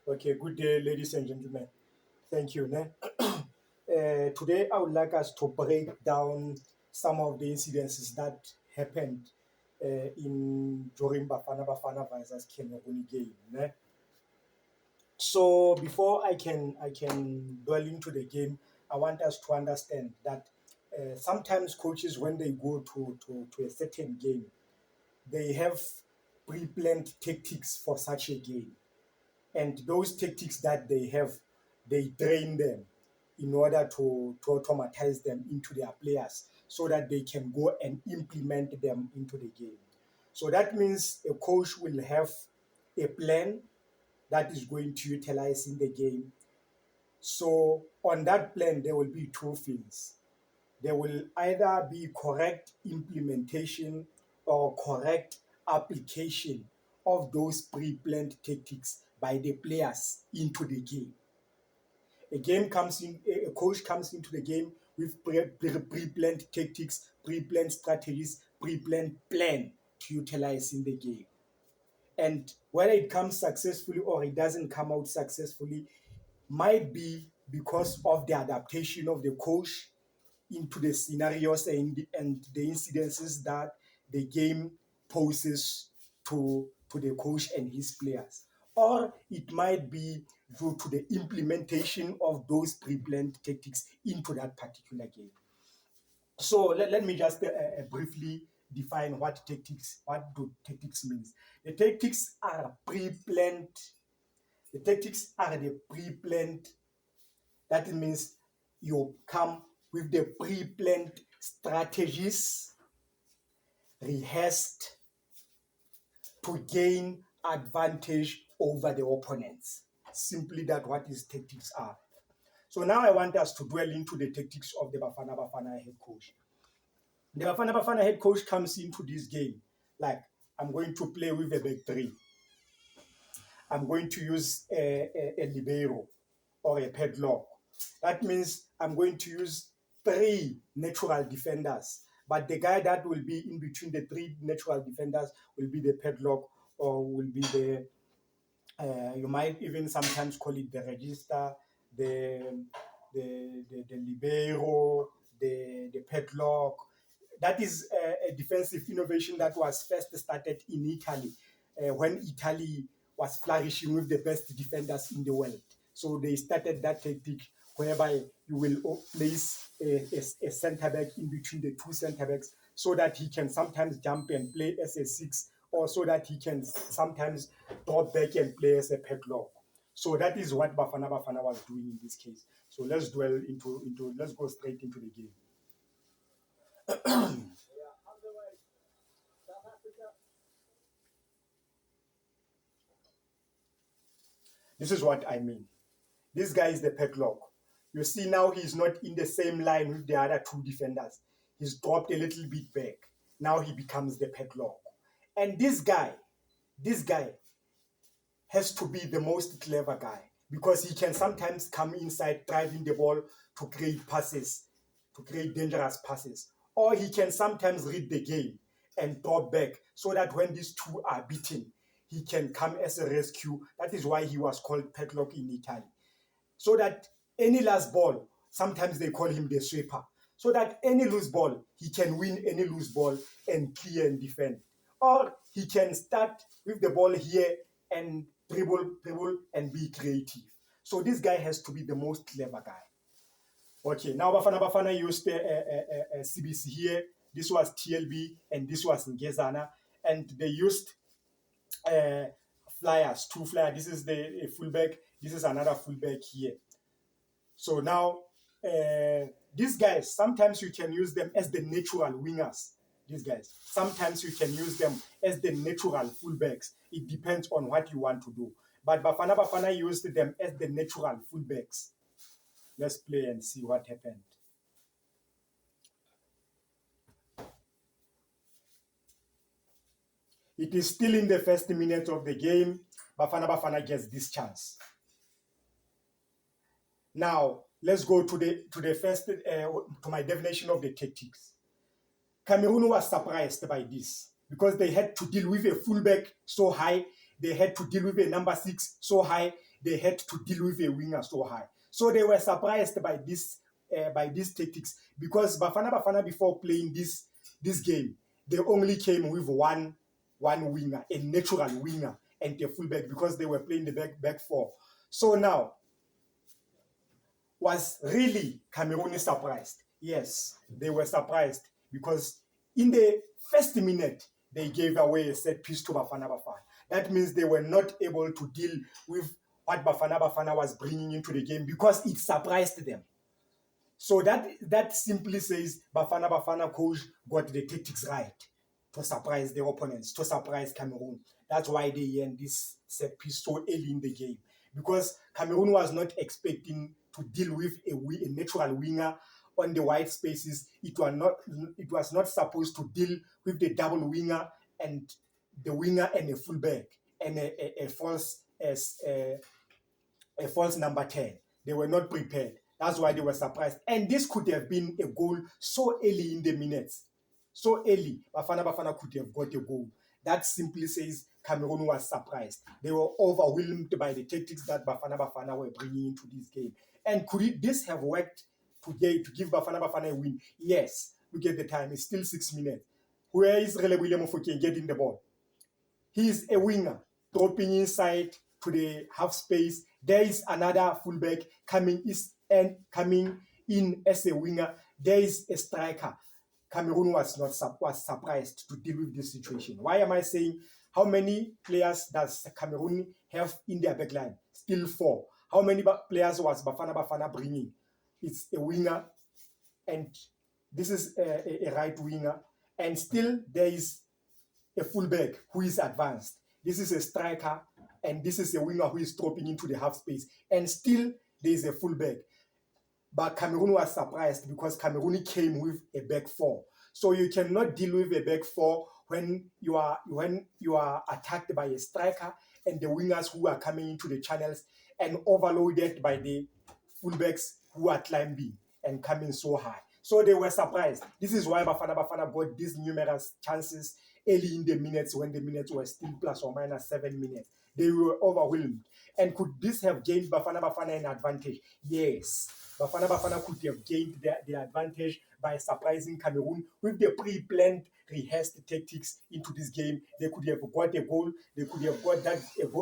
Okay, good day, ladies and gentlemen. Thank you. Ne? Today, I would like us to break down some of the incidences that happened in during Bafana versus Cameroon game. Ne? So before I can dwell into the game, I want us to understand that sometimes coaches, when they go to a certain game, they have pre-planned tactics for such a game. And those tactics that they have, they train them in order to automatize them into their players so that they can go and implement them into the game. So that means a coach will have a plan that is going to utilize in the game. So on that plan, there will be two things. There will either be correct implementation or correct application of those pre-planned tactics by the players into the game. A coach comes into the game with pre-planned tactics, pre-planned strategies, pre-planned plan to utilize in the game. And whether it comes successfully or it doesn't come out successfully might be because of the adaptation of the coach into the scenarios and the incidences that the game poses to the coach and his players. Or it might be due to the implementation of those pre-planned tactics into that particular game. So let me just briefly define what do tactics means. The tactics are pre-planned. The tactics are the pre-planned. That means you come with the pre-planned strategies rehearsed to gain advantage over the opponents. Simply that what these tactics are. So now I want us to dwell into the tactics of the Bafana head coach. The Bafana head coach comes into this game like, I'm going to play with a back three. I'm going to use a libero or a padlock. That means I'm going to use three natural defenders. But the guy that will be in between the three natural defenders will be the padlock or will be you might even sometimes call it the register, the libero, the padlock. That is a defensive innovation that was first started in Italy when Italy was flourishing with the best defenders in the world. So they started that tactic whereby you will place a center back in between the two center backs so that he can sometimes jump and play as a six, or so that he can sometimes drop back and play as a padlock. So that is what Bafana was doing in this case. So let's let's go straight into the game. This is what I mean. This guy is the padlock. You see now he's not in the same line with the other two defenders. He's dropped a little bit back. Now he becomes the padlock. And this guy has to be the most clever guy because he can sometimes come inside driving the ball to create passes, to create dangerous passes. Or he can sometimes read the game and drop back so that when these two are beaten, he can come as a rescue. That is why he was called padlock in Italy. So that any last ball, sometimes they call him the sweeper, so that any loose ball, he can win any loose ball and clear and defend. Or he can start with the ball here and dribble, and be creative. So this guy has to be the most clever guy. Okay, now Bafana used CBC here. This was TLB and this was Ngezana. And they used flyers, two flyers. This is the fullback. This is another fullback here. So now, these guys, sometimes you can use them as the natural wingers. These guys, sometimes you can use them as the natural fullbacks. It depends on what you want to do. But Bafana used them as the natural fullbacks. Let's play and see what happened. It is still in the first minute of the game. Bafana gets this chance. Now, let's go to the first, to my definition of the tactics. Cameroon was surprised by this because they had to deal with a fullback so high they had to deal with a number 6 so high, they had to deal with a winger so high. So they were surprised by these tactics, because Bafana before playing this game, they only came with one winger, a natural winger, and a fullback, because they were playing the back four. So now, was really Cameroon surprised? Yes, they were surprised, because in the first minute, they gave away a set piece to Bafana. That means they were not able to deal with what Bafana was bringing into the game, because it surprised them. So that simply says Bafana coach got the tactics right to surprise the opponents, to surprise Cameroon. That's why they earned this set piece so early in the game, because Cameroon was not expecting to deal with a natural winger on the wide spaces. It was not supposed to deal with the double winger and the winger and a fullback and a false number 10. They were not prepared. That's why they were surprised. And this could have been a goal so early in the minutes. So early, Bafana could have got a goal. That simply says Cameroon was surprised. They were overwhelmed by the tactics that Bafana were bringing into this game. And could this have worked today to give Bafana a win? Yes. Look at the time. It's still 6 minutes. Where is Relebohile Mofokeng getting the ball? He is a winger, dropping inside to the half space. There is another fullback coming in as a winger. There is a striker. Cameroon was surprised to deal with this situation. Why am I saying? How many players does Cameroon have in their backline? Still 4. How many players was Bafana bringing? It's a winger, and this is a right winger, and still there is a fullback who is advanced. This is a striker, and this is a winger who is dropping into the half space, and still there is a fullback. But Cameroon was surprised, because Cameroon came with a back 4. So you cannot deal with a back 4 when you are attacked by a striker and the wingers who are coming into the channels, and overloaded by the fullbacks who are climbing and coming so high. So they were surprised. This is why Bafana got these numerous chances early in the minutes, when the minutes were still plus or minus 7 minutes. They were overwhelmed. And could this have gained Bafana an advantage? Yes. Bafana could have gained the advantage by surprising Cameroon with the pre-planned, rehearsed tactics into this game. They could have got a goal. They could have got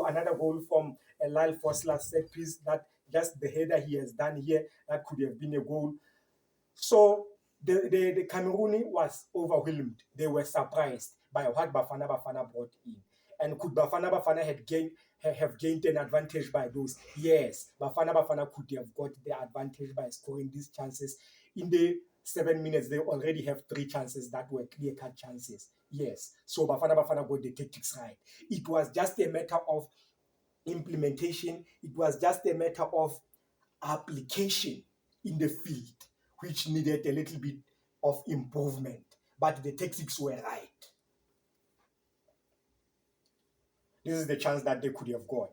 another goal from a Lyle Fossler set piece, that just the header he has done here, that could have been a goal. So the Cameroon was overwhelmed. They were surprised by what Bafana brought in. And could Bafana have gained an advantage by those? Yes, Bafana could have got the advantage by scoring these chances. In the 7 minutes, they already have 3 chances that were clear-cut chances. Yes, so Bafana got the tactics right. It was just a matter of implementation. It was just a matter of application in the field, which needed a little bit of improvement. But the tactics were right. This is the chance that they could have got.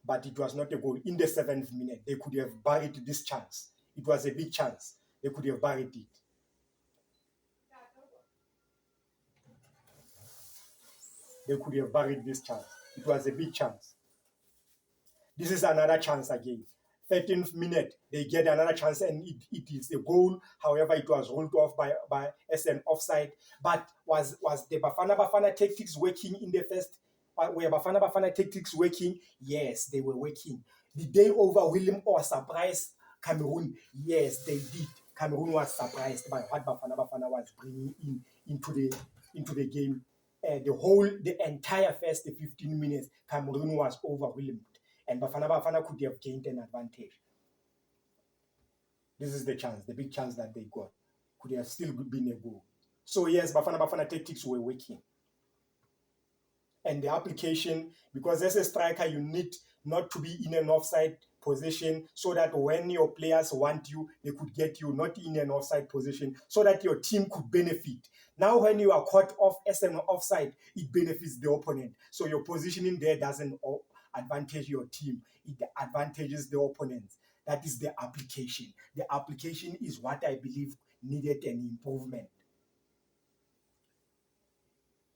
But it was not a goal. In the 7th minute, they could have buried this chance. It was a big chance. They could have buried it. They could have buried this chance. It was a big chance. This is another chance again. 13th minute, they get another chance, and it is a goal. However, it was ruled off by as an offside. But was the Bafana tactics working in the first? Were Bafana tactics working? Yes, they were working. Did they overwhelm or surprise Cameroon? Yes, they did. Cameroon was surprised by what Bafana was bringing into the game. The entire first 15 minutes, Cameroon was overwhelmed, and Bafana could have gained an advantage. This is the chance, the big chance that they got. Could have still been a goal. So yes, Bafana tactics were working. And the application, because as a striker, you need not to be in an offside position, so that when your players want you, they could get you not in an offside position, so that your team could benefit. Now, when you are caught off as an offside, it benefits the opponent. So your positioning there doesn't advantage your team. It advantages the opponents. That is the application. The application is what I believe needed an improvement.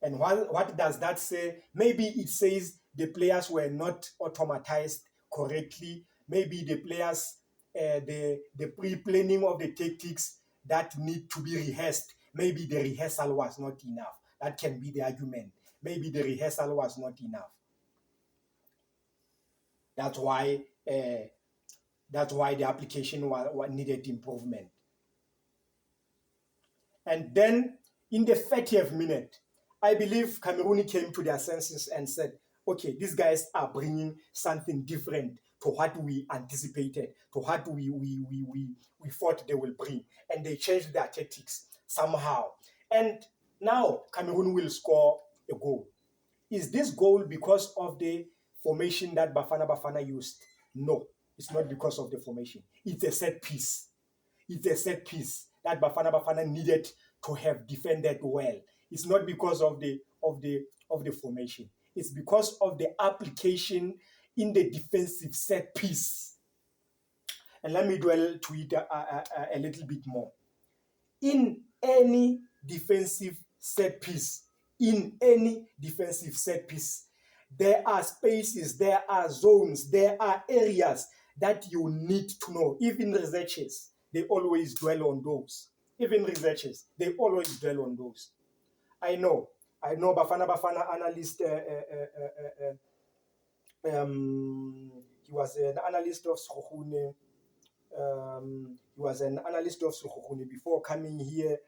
And what does that say? Maybe it says the players were not automatized correctly. Maybe the players, the pre-planning of the tactics that need to be rehearsed, maybe the rehearsal was not enough. That can be the argument. Maybe the rehearsal was not enough. That's why the application needed improvement. And then in the 30th minute, I believe Cameroon came to their senses and said, okay, these guys are bringing something different to what we anticipated, to what we thought they will bring. And they changed their tactics somehow. And now Cameroon will score a goal. Is this goal because of the formation that Bafana used? No, it's not because of the formation. It's a set piece. It's a set piece that Bafana needed to have defended well. It's not because of the formation. It's because of the application in the defensive set piece. And let me dwell to it a little bit more. In any defensive set piece, there are spaces, there are zones, there are areas that you need to know. Even researchers, they always dwell on those. I know Bafana analyst, he was an analyst of Sokune. He was an analyst of Sokune before coming here.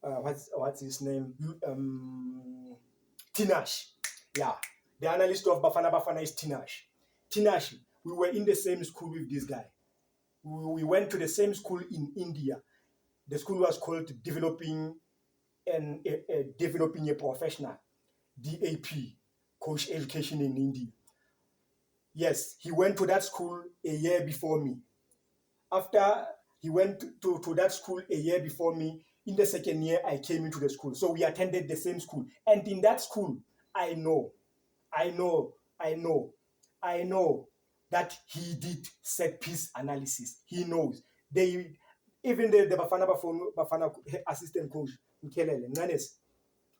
What's his name? Tinash. Yeah, the analyst of Bafana is Tinash. Tinash, we were in the same school with this guy. We went to the same school in India. The school was called Developing a Professional, DAP, Coach Education in India. Yes, he went to that school a year before me. After he went to that school a year before me, in the second year, I came into the school. So we attended the same school. And in that school, I know that he did set piece analysis. He knows. Even the Bafana assistant coach, Mkelele, Nganes,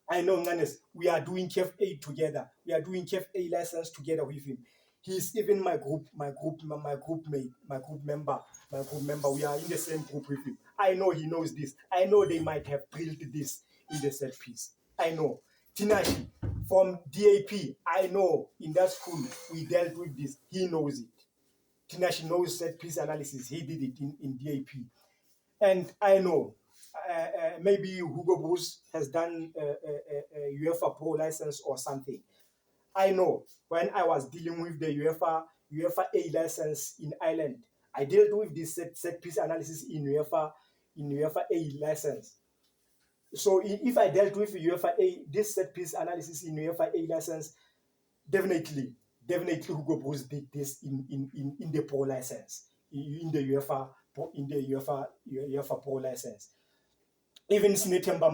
I know Nganes, we are doing KFA together. We are doing KFA lessons together with him. He's even my group member. We are in the same group with him. I know he knows this. I know they might have drilled this in the set piece. I know. Tinashi from DAP, I know in that school we dealt with this. He knows it. Tinashi knows set piece analysis. He did it in DAP. And I know maybe Hugo Bruce has done a UEFA Pro license or something. I know when I was dealing with the UEFA A license in Ireland, I dealt with this set piece analysis in UEFA A license. So if I dealt with this set piece analysis in UEFA A license, definitely Hugo Bruce did this in the Pro license, in the UEFA Pro license. Even Sinetemba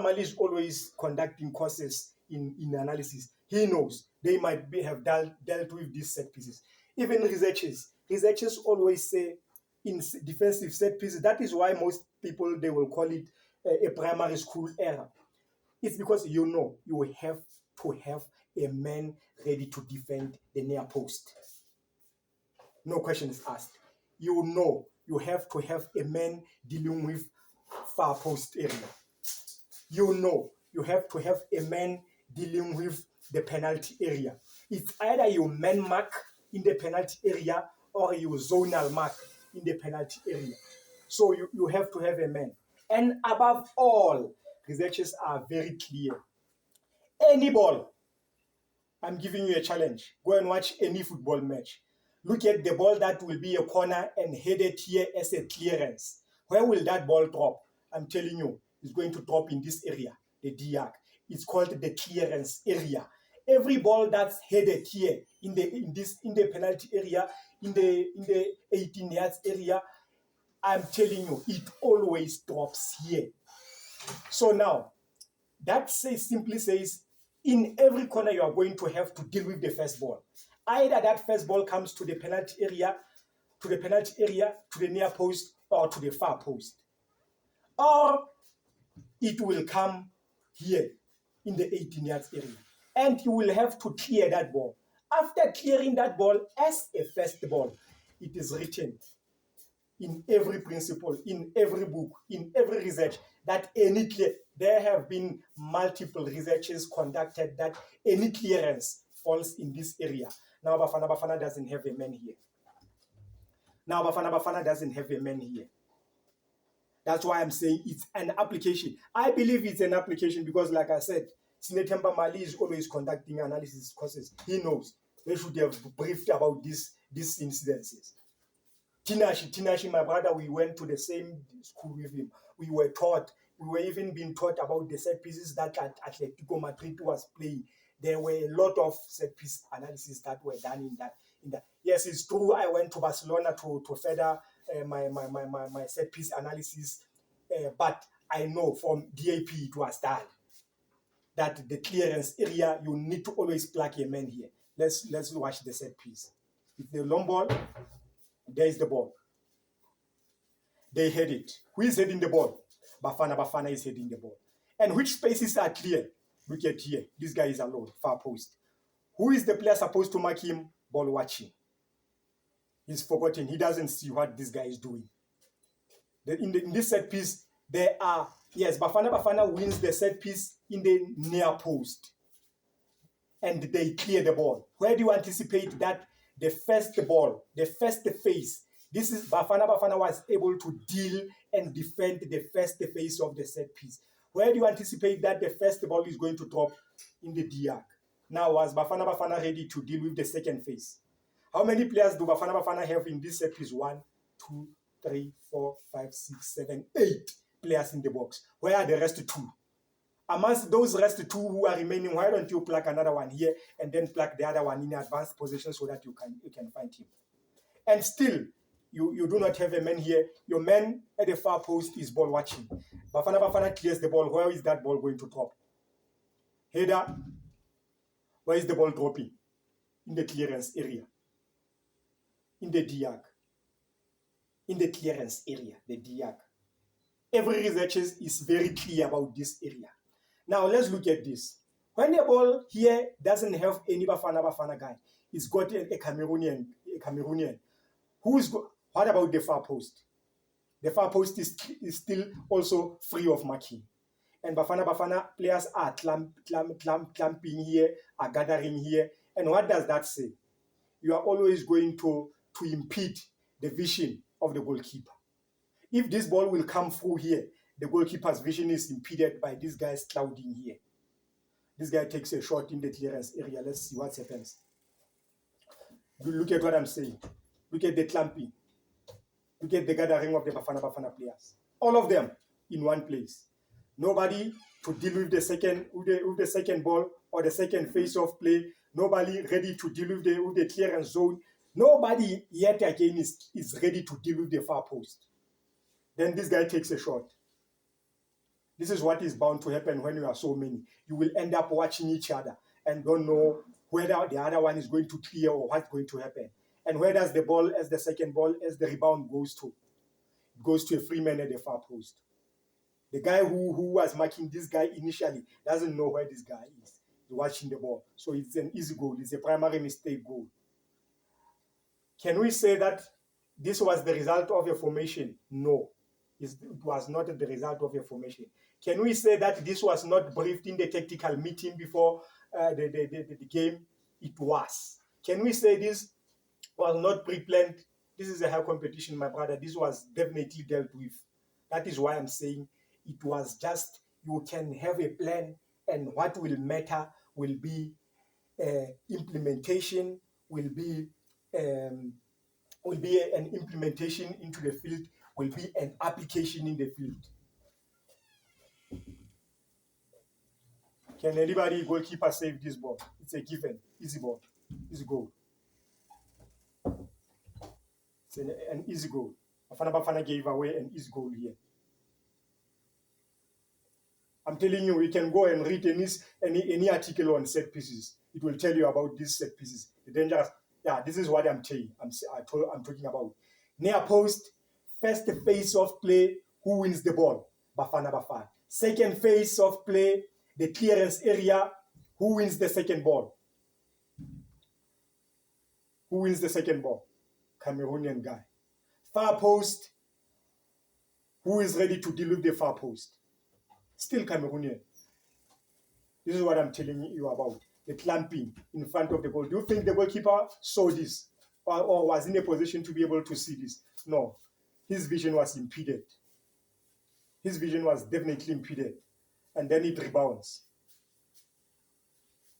Mali is always conducting courses in analysis. He knows they might have dealt with these set pieces. Even researchers always say in defensive set pieces, that is why most people, they will call it a primary school error. It's because you have to have a man ready to defend the near post. No questions asked. You have to have a man dealing with far post area. You have to have a man dealing with the penalty area. It's either you man mark in the penalty area or you zonal mark in the penalty area. So you have to have a man. And above all, researchers are very clear. Any ball, I'm giving you a challenge. Go and watch any football match. Look at the ball that will be a corner and headed here as a clearance. Where will that ball drop? I'm telling you, it's going to drop in this area, the DIAC. It's called the clearance area. Every ball that's headed here in the penalty area, in the 18 yards area, I'm telling you, it always drops here. So now, that simply says, in every corner you are going to have to deal with the first ball. Either that first ball comes to the penalty area, to the near post, or to the far post. Or it will come here in the 18 yards area. And you will have to clear that ball. After clearing that ball as a first ball, it is written in every principle, in every book, in every research that any clear, there have been multiple researches conducted that any clearance falls in this area. Now Bafana doesn't have a man here. Now Bafana doesn't have a man here. That's why I'm saying it's an application. I believe it's an application because, like I said, Sinetemba Mali is always conducting analysis courses. He knows. They should have briefed about these incidences. Tinashi, my brother, we went to the same school with him. We were even being taught about the set pieces that Atletico Madrid was playing. There were a lot of set piece analysis that were done in that. Yes, it's true. I went to Barcelona to further my set piece analysis, but I know from DAP it was done that the clearance area, you need to always plug a man here. Let's watch the set piece. If the long ball, there is the ball. They head it. Who is heading the ball? Bafana is heading the ball. And which spaces are clear? Look at here. This guy is alone, far post. Who is the player supposed to mark him? Ball watching. He's forgotten. He doesn't see what this guy is doing. In this set piece, there are, yes, Bafana wins the set piece in the near post. And they clear the ball. Where do you anticipate that the first ball, the first phase, this is Bafana was able to deal and defend the first phase of the set piece. Where do you anticipate that the first ball is going to drop? In the D-arc. Now, was Bafana ready to deal with the second phase? How many players do Bafana have in this set piece? 1, 2, 3, 4, 5, 6, 7, 8 players in the box. Where are the rest 2? Amongst those rest 2 who are remaining, why don't you plug another one here and then plug the other one in advanced position so that you can find him? And still, you do not have a man here. Your man at the far post is ball watching. Bafana clears the ball. Where is that ball going to drop? Header. Where is the ball dropping? In the clearance area. In the D-arc. In the clearance area, the D-arc. Every researcher is very clear about this area. Now let's look at this. When the ball here doesn't have any Bafana guy, it's got a Cameroonian. What about the far post? The far post is still also free of marking. And Bafana players are clumping here, are gathering here. And what does that say? You are always going to impede the vision of the goalkeeper. If this ball will come through here, the goalkeeper's vision is impeded by this guy's clouding here. This guy takes a shot in the clearance area. Let's see what happens. Look at what I'm saying. Look at the clumping. Look at the gathering of the Bafana players. All of them in one place. Nobody to deal with the second ball or the second phase of play. Nobody ready to deal with the clearance zone. Nobody yet again is ready to deal with the far post. Then this guy takes a shot. This is what is bound to happen when you are so many. You will end up watching each other and don't know whether the other one is going to clear or what's going to happen. And where does the ball, as the second ball, as the rebound goes to? It goes to a free man at the far post. The guy who was marking this guy initially doesn't know where this guy is. He's watching the ball. So it's an easy goal. It's a primary mistake goal. Can we say that this was the result of a formation? No. It was not the result of a formation. Can we say that this was not briefed in the tactical meeting before the game? It was. Can we say this was not pre-planned? This is a high competition, my brother. This was definitely dealt with. That is why I'm saying it was just, you can have a plan, and what will matter will be implementation, will be an implementation into the field, will be an application in the field. Can anybody, goalkeeper, save this ball? It's a given. Easy ball. Easy goal. It's an easy goal. Bafana gave away an easy goal here. I'm telling you, we can go and read any article on set pieces. It will tell you about these set pieces. The dangerous. Yeah, this is what I'm saying. I'm talking about. Near post, first phase of play, who wins the ball? Bafana. Second phase of play, the clearance area. Who wins the second ball? Who wins the second ball? Cameroonian guy. Far post. Who is ready to deal with the far post? Still Cameroonian. This is what I'm telling you about. The clamping in front of the goal. Do you think the goalkeeper saw this or was in a position to be able to see this? No. His vision was impeded. His vision was definitely impeded. And then it rebounds.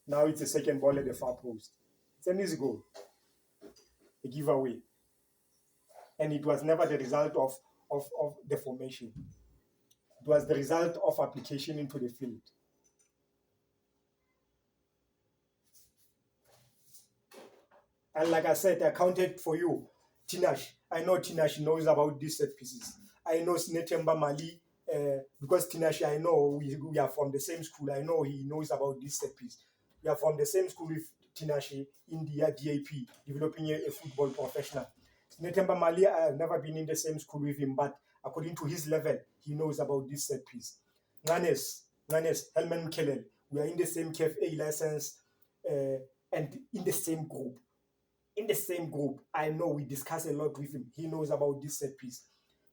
Now it's a second ball at the far post. It's an easy goal. A giveaway. And it was never the result of the formation. It was the result of application into the field. And like I said, I counted for you. Tinash. I know Tinash knows about these set pieces. I know Sinetemba Mali, because Tinash, I know we are from the same school. I know he knows about this set piece. We are from the same school with Tinash, India, DAP, developing a football professional. Sinetemba Mali, I have never been in the same school with him, but according to his level, he knows about this set piece. Nanes, Helman Kelel, we are in the same KFA license and in the same group. In the same group, I know we discuss a lot with him. He knows about this set piece.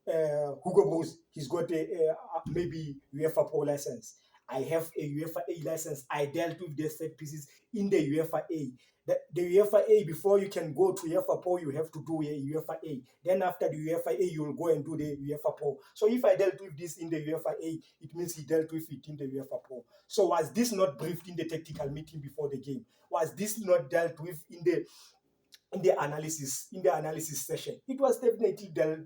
Hugo Bruce, he's got maybe UEFA Pro license. I have a UEFA A license. I dealt with the set pieces in the UEFA A. The UEFA A, before you can go to UEFA Pro, you have to do a UEFA A. Then after the UEFA A, you will go and do the UEFA Pro. So if I dealt with this in the UEFA A, it means he dealt with it in the UEFA Pro. So was this not briefed in the tactical meeting before the game? Was this not dealt with in the analysis session? It was definitely dealt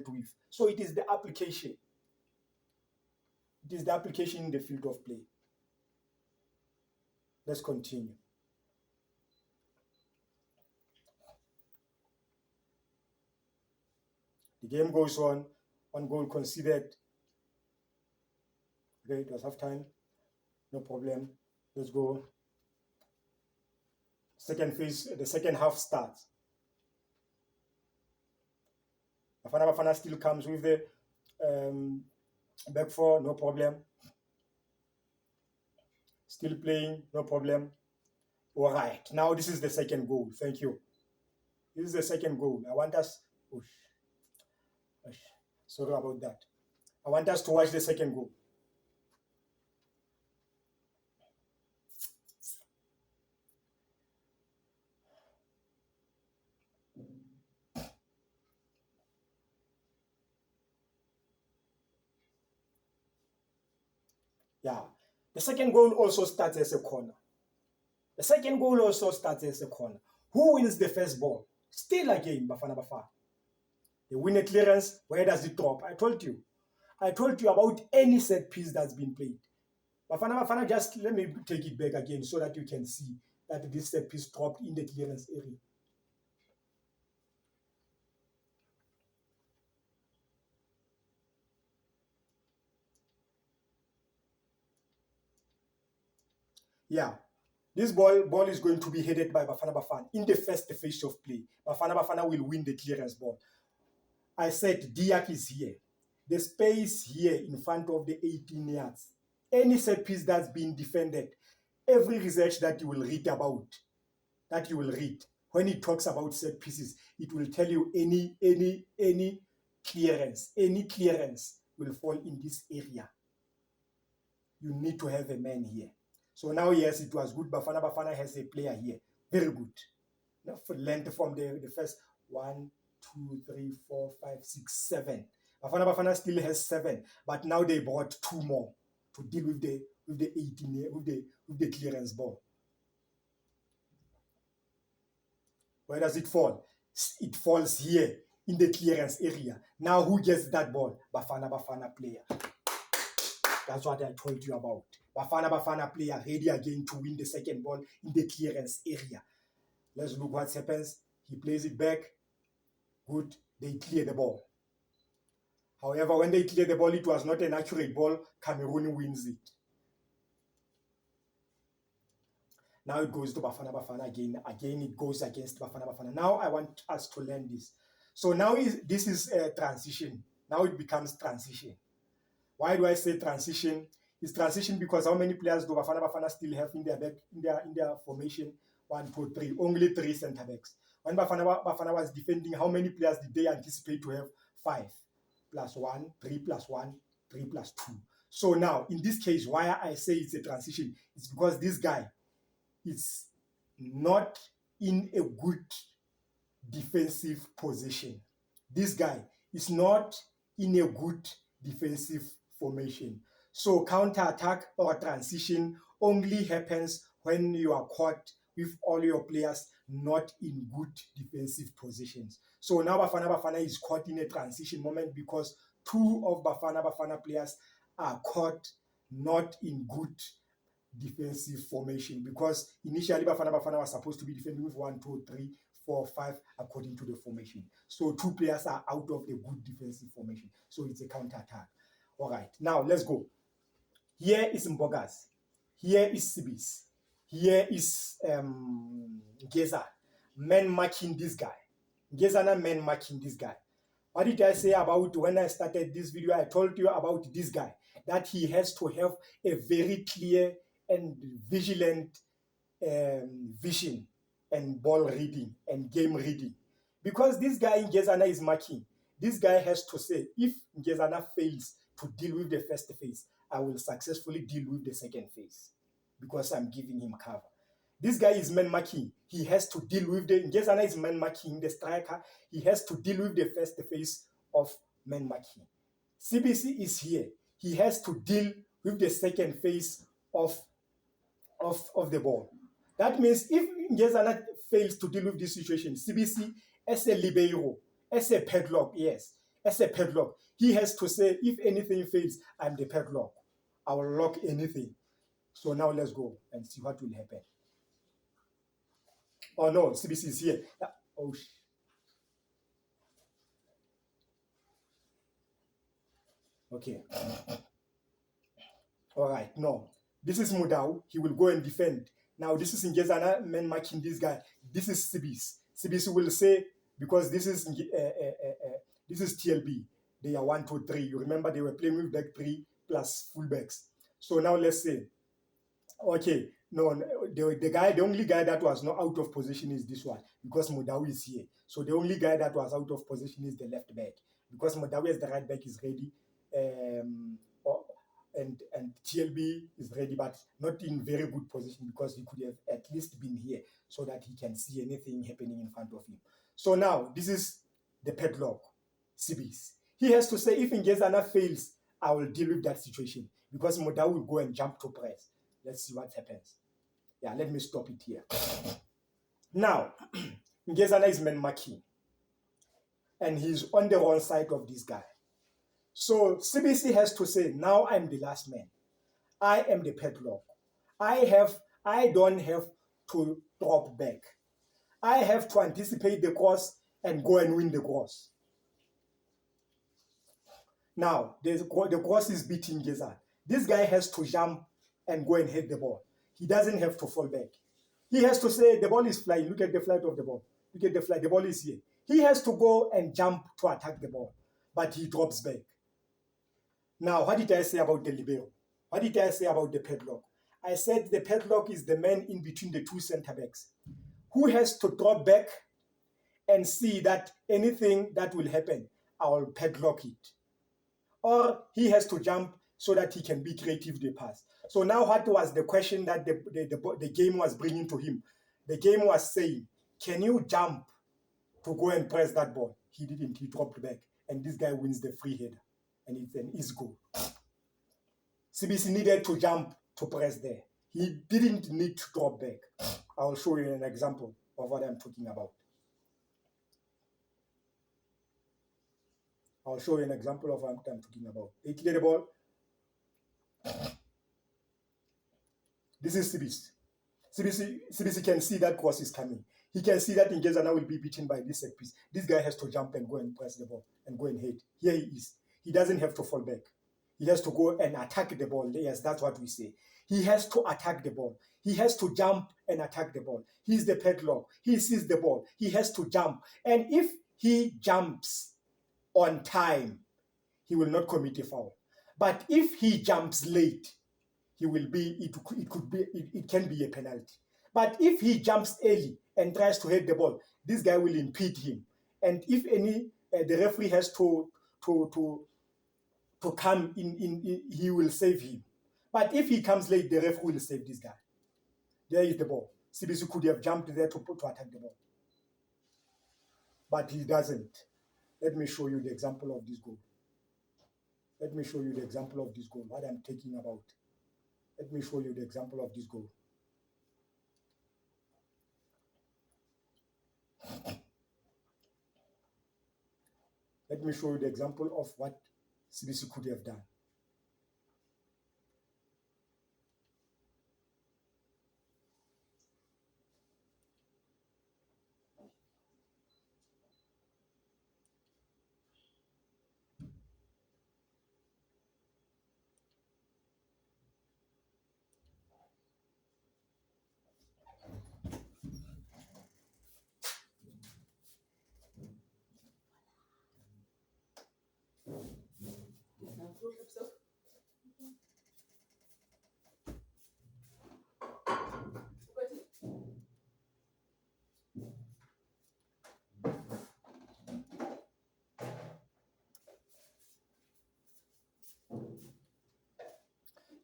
with. So it is the application. It is the application in the field of play. Let's continue. The game goes on. One goal conceded. Okay, it was half time. No problem. Let's go. Second phase, the second half starts. Bafana still comes with the back four, no problem. Still playing, no problem. All right, now this is the second goal. Thank you. This is the second goal. I want us. Sorry about that. I want us to watch the second goal. Yeah. The second goal also starts as a corner. Who wins the first ball? Still again, Bafana. They win a clearance. Where does it drop? I told you about any set piece that's been played. Bafana, just let me take it back again so that you can see that this set piece dropped in the clearance area. Yeah. This ball is going to be headed by Bafana in the first phase of play. Bafana will win the clearance ball. I said Diak is here. The space here in front of the 18 yards. Any set piece that's been defended, every research that you will read when it talks about set pieces, it will tell you any clearance will fall in this area. You need to have a man here. So now, yes, it was good. Bafana has a player here. Very good. Now for length from the first 1, 2, 3, 4, 5, 6, 7. Bafana still has 7, but now they brought 2 more to deal with the 18 with the clearance ball. Where does it fall? It falls here in the clearance area. Now who gets that ball? Bafana player. That's what I told you about. Bafana player ready again to win the second ball in the clearance area. Let's look what happens. He plays it back. Good. They clear the ball. However, when they clear the ball, it was not an accurate ball. Cameroon wins it. Now it goes to Bafana again. Again, it goes against Bafana. Now I want us to learn this. So now this is a transition. Now it becomes transition. Why do I say transition? It's transition because how many players do Bafana still have in their back in their formation? 1, 2, 3. Only 3 centre backs. When Bafana was defending, how many players did they anticipate to have? 5 plus 1, 3 plus 1, 3 plus 2. So now, in this case, why I say it's a transition, it's because this guy is not in a good defensive position. This guy is not in a good defensive formation. So counter-attack or transition only happens when you are caught with all your players not in good defensive positions. So now Bafana is caught in a transition moment because 2 of Bafana players are caught not in good defensive formation, because initially Bafana was supposed to be defending with 1, 2, 3, 4, 5 according to the formation. So 2 players are out of the good defensive formation. So it's a counter-attack. All right, now let's go. Here is Mbogas. Here is Sibis. Here is Geza. Men marking this guy. Gezana men marking this guy. What did I say about when I started this video? I told you about this guy, that he has to have a very clear and vigilant vision and ball reading and game reading. Because this guy in Gezana is marking. This guy has to say, if Gezana fails to deal with the first phase, I will successfully deal with the second phase because I'm giving him cover. This guy is man marking. He has to deal with the Gezana is man marking, the striker. He has to deal with the first phase of man marking. CBC is here. He has to deal with the second phase of the ball. That means if Gezana fails to deal with this situation, CBC as a libero, as a padlock, yes, as a padlock, he has to say, if anything fails, I'm the padlock. I will lock anything. So now let's go and see what will happen. Oh no, CBC is here. Oh, okay. All right, no. This is Mudau. He will go and defend. Now, this is Ngezana man marking this guy. This is Sibis. Sibis will say, because this is TLB. They are 1, 2, 3. You remember they were playing with back 3 plus fullbacks. So now let's say, okay, no, the only guy that was not out of position is this one, because Mudau is here. So the only guy that was out of position is the left back, because Mudau as the right back is ready. And TLB is ready, but not in very good position, because he could have at least been here so that he can see anything happening in front of him. So now, this is the padlock, Sibis. He has to say, if Ngezana fails, I will deal with that situation, because Moda will go and jump to press. Let's see what happens. Yeah, let me stop it here. Now, Ngezana is man marking, and he's on the wrong side of this guy. So CBC has to say, now I'm the last man. I am the padlock. I don't have to drop back. I have to anticipate the cross and go and win the cross. Now, the cross is beating Gezan. This guy has to jump and go and hit the ball. He doesn't have to fall back. He has to say, the ball is flying. Look at the flight of the ball. Look at the flight. The ball is here. He has to go and jump to attack the ball, but he drops back. Now, what did I say about the libero? What did I say about the padlock? I said the padlock is the man in between the 2 center backs who has to drop back and see that anything that will happen, I will padlock it. Or he has to jump so that he can be creative the pass. So now what was the question that the game was bringing to him? The game was saying, can you jump to go and press that ball? He didn't. He dropped back. And this guy wins the free header. And it's an easy goal. CBC needed to jump to press there. He didn't need to drop back. I'll show you an example of what I'm talking about. I'll show you an example of what I'm talking about. They clear the ball. This is CBC. CBC can see that cross is coming. He can see that Ngezana will be beaten by this set piece. This guy has to jump and go and press the ball and go and hit. Here he is. He doesn't have to fall back. He has to go and attack the ball. Yes, that's what we say. He has to attack the ball. He has to jump and attack the ball. He's the padlock. He sees the ball. He has to jump. And if he jumps on time, he will not commit a foul. But if he jumps late, he will be. It can be a penalty. But if he jumps early and tries to head the ball, this guy will impede him. And if any, the referee has to to to come in, he will save him. But if he comes late, the referee will save this guy. There is the ball. CBC could have jumped there to attack the ball, but he doesn't. Let me show you the example of this goal. Let me show you the example of this goal, what I'm talking about. Let me show you the example of this goal. Let me show you the example of what CBC could have done.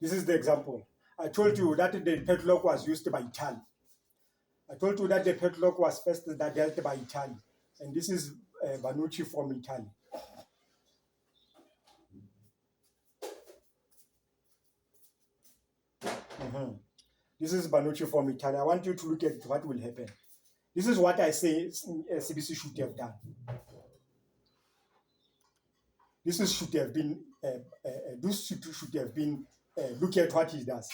This is the example. I told you that the padlock was used by Italy. I told you that the padlock was first dealt by Italy. And this is Banucci from Italy. This is Banucci from Italy. I want you to look at what will happen. This is what I say CBC should have done. This should have been, look at what he does.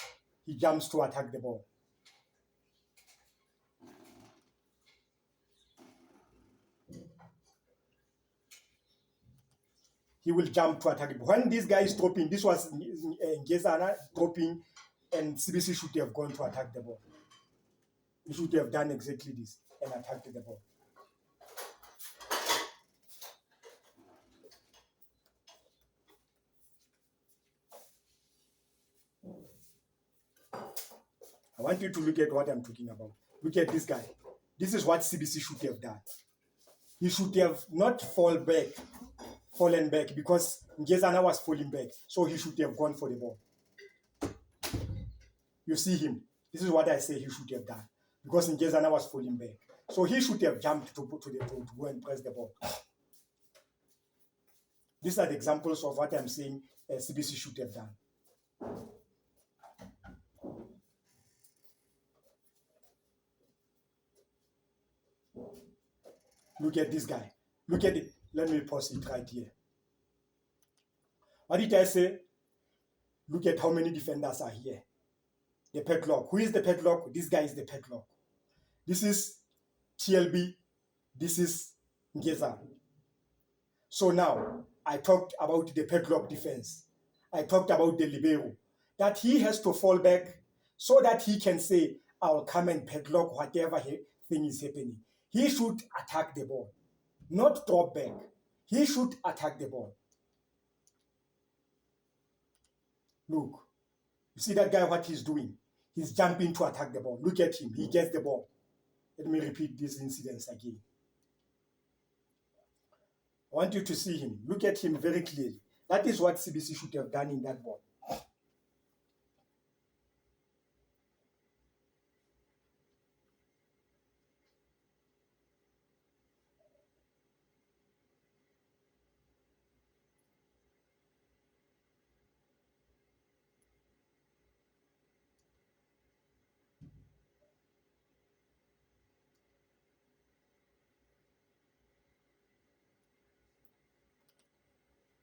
He jumps to attack the ball. He will jump to attack it. When this guy is dropping, this was Ngezana dropping, and CBC should have gone to attack the ball. He should have done exactly this and attacked the ball. I want you to look at what I'm talking about. Look at this guy. This is what CBC should have done. He should have not fallen back because Ngezana was falling back. So he should have gone for the ball. You see him. This is what I say he should have done because Ngezana was falling back. So he should have jumped to go and press the ball. These are the examples of what I'm saying CBC should have done. Look at this guy. Look at it. Let me pause it right here. What did I say? Look at how many defenders are here. The padlock. Who is the padlock? This guy is the padlock. This is TLB. This is Ngeza. So now, I talked about the padlock defense. I talked about the libero. That he has to fall back so that he can say, I'll come and padlock whatever thing is happening. He should attack the ball, not drop back. He should attack the ball. Look, you see that guy, what he's doing? He's jumping to attack the ball. Look at him. He gets the ball. Let me repeat this incident again. I want you to see him. Look at him very clearly. That is what CBC should have done in that ball.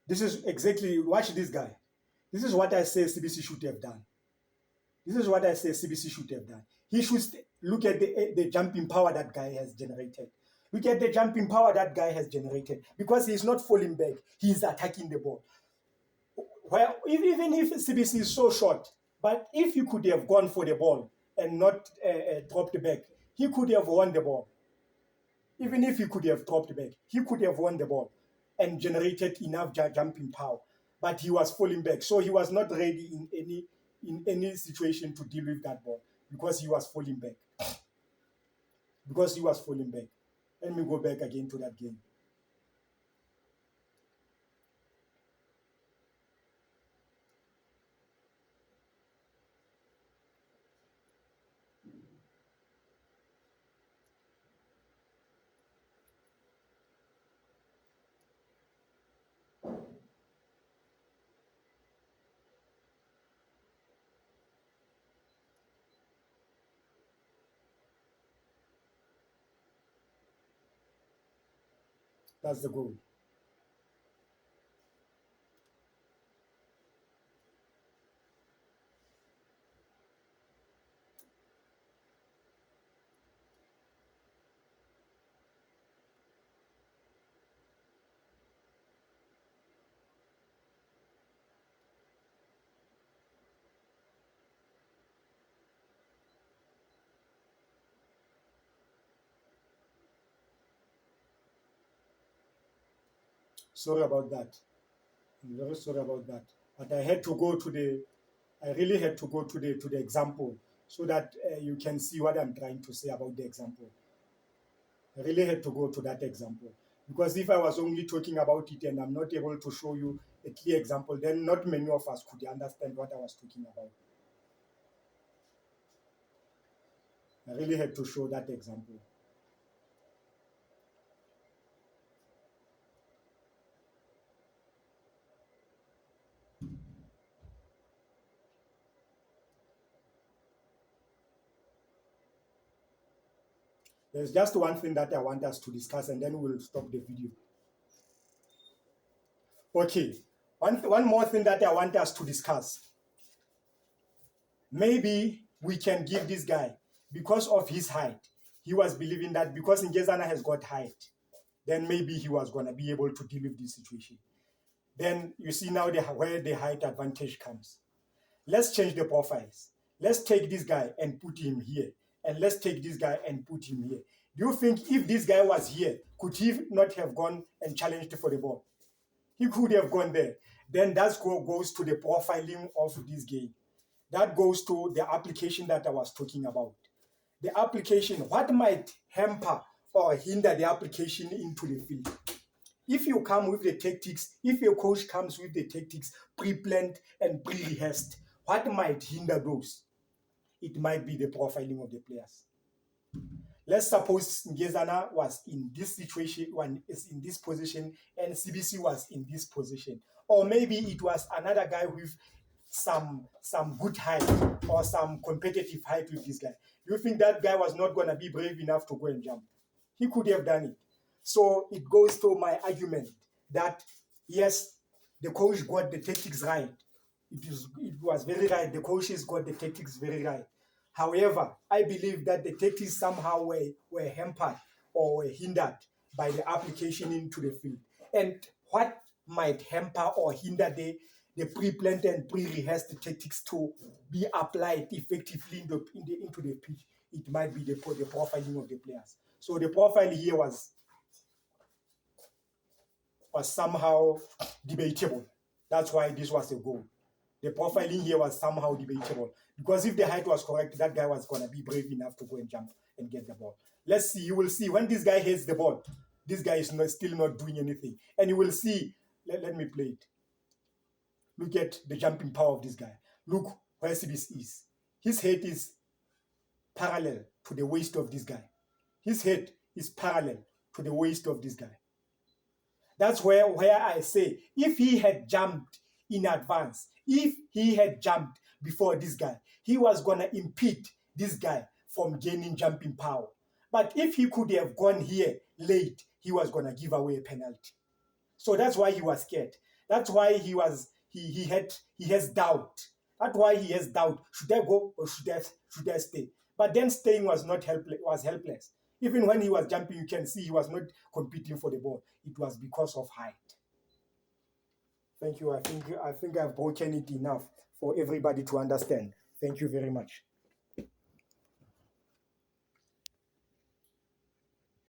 This is exactly, watch this guy. This is what I say CBC should have done. This is what I say CBC should have done. He should look at the jumping power that guy has generated. Look at the jumping power that guy has generated. Because he's not falling back, he's attacking the ball. Well, even if CBC is so short, but if he could have gone for the ball and not dropped back, he could have won the ball. Even if he could have dropped back, he could have won the ball and generated enough jumping power. but he was falling back. So he was not ready in any situation to deal with that ball because he was falling back. Because he was falling back. Let me go back again to that game. That's the goal. Sorry about that. I'm very sorry about that. But I had to go to the I really had to go to the example so that you can see what I'm trying to say about the example. I really had to go to that example because if I was only talking about it and I'm not able to show you a clear example, then not many of us could understand what I was talking about. I really had to show that example. There's just one thing that I want us to discuss and then we'll stop the video. Okay, one more thing that I want us to discuss. Maybe we can give this guy, because of his height, he was believing that because Ngezana has got height, then maybe he was going to be able to deal with this situation. Then you see now where the height advantage comes. Let's change the profiles. Let's take this guy and put him here. And let's take this guy and put him here. Do you think if this guy was here, could he not have gone and challenged for the ball? He could have gone there. Then that goes to the profiling of this game. That goes to the application that I was talking about. The application, what might hamper or hinder the application into the field? If you come with the tactics, if your coach comes with the tactics pre-planned and pre-rehearsed, what might hinder those? It might be the profiling of the players. Let's suppose Ngezana was in this situation, one is in this position, and CBC was in this position. Or maybe it was another guy with some good height or some competitive height with this guy. Do you think that guy was not going to be brave enough to go and jump? He could have done it. So it goes to my argument that yes, the coach got the tactics right. It was very right. The coaches got the tactics very right. However, I believe that the tactics somehow were hampered or were hindered by the application into the field. And what might hamper or hinder the pre-planned and pre-rehearsed tactics to be applied effectively into the pitch? It might be the profiling of the players. So the profile here was somehow debatable. That's why this was a goal. The profiling here was somehow debatable because if the height was correct, that guy was going to be brave enough to go and jump and get the ball. Let's see. You will see when this guy hits the ball, this guy is still not doing anything. And you will see, let me play it. Look at the jumping power of this guy. Look where Sibis is. His head is parallel to the waist of this guy. His head is parallel to the waist of this guy. That's where I say, if he had jumped in advance, if he had jumped before this guy, he was going to impede this guy from gaining jumping power. But if he could have gone here late, he was going to give away a penalty. So that's why he was scared. That's why he has doubt. That's why he has doubt. Should I go or should I stay? But then staying was helpless. Even when he was jumping, you can see he was not competing for the ball. It was because of height. Thank you. I think I've broken it enough for everybody to understand. Thank you very much.